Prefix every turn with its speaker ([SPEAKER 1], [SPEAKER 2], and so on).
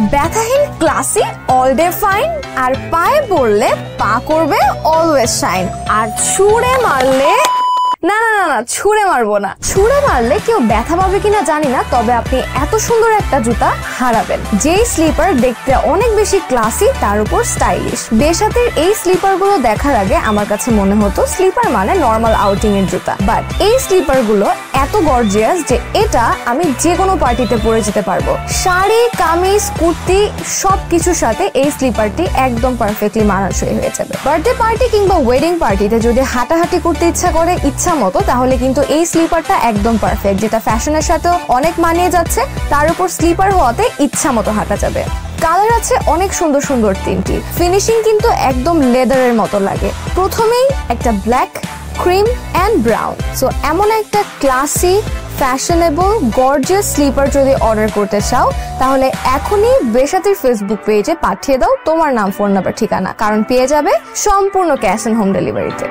[SPEAKER 1] ব্যথাহীন classy all day fine, আর পায়ে পড়লে পা করবে অলওয়েজ শাইন, আর ছুঁড়ে মারলে না না না না ছুঁড়ে মারবো না, ছুঁড়ে মারলে কেউ ব্যথা পাবে কিনা জানি না, তবে আপনি এত সুন্দর একটা জুতা হারাবেন। যেই স্লিপার দেখতে অনেক বেশি ক্লাসি, তার উপর স্টাইলিশ। বেসাতের এই স্লিপার গুলো দেখার আগে আমার কাছে মনে হতো স্লিপার মানে নর্মাল আউটিং এর জুতা, বাট এই স্লিপার গুলো এত গর্জিয়াস যে এটা আমি যে কোনো পার্টিতে পরে যেতে পারবো। শাড়ি, কামিজ, কুর্তি সবকিছুর সাথে এই স্লিপারটি একদম পারফেক্টলি মানানসই হয়ে যাবে। বার্থডে পার্টি কিংবা ওয়েডিং পার্টিতে যদি হাঁটাহাঁটি করতে ইচ্ছা করে ইচ্ছা মতো, তাহলে কিন্তু এই স্লিপারটা একদম পারফেক্ট, যেটা ফ্যাশনের সাথেও অনেক মানিয়ে যাচ্ছে, তার উপর স্লিপার হওয়াতে ইচ্ছা মতো হাঁটা যাবে। কালার আছে অনেক সুন্দর সুন্দর তিনটি, ফিনিশিং কিন্তু একদম লেদারের মতো লাগে। প্রথমেই একটা black, cream and brown. So এমন একটা ক্লাসি, ফ্যাশনেবল, গর্জিয়াস স্লিপার যদি অর্ডার করতে চাও, তাহলে এখনই বেসাতের ফেসবুক পেজে পাঠিয়ে দাও তোমার নাম, ফোন নাম্বার, ঠিকানা, কারণ পেয়ে যাবে সম্পূর্ণ ক্যাশ অন হোম ডেলিভারিতে।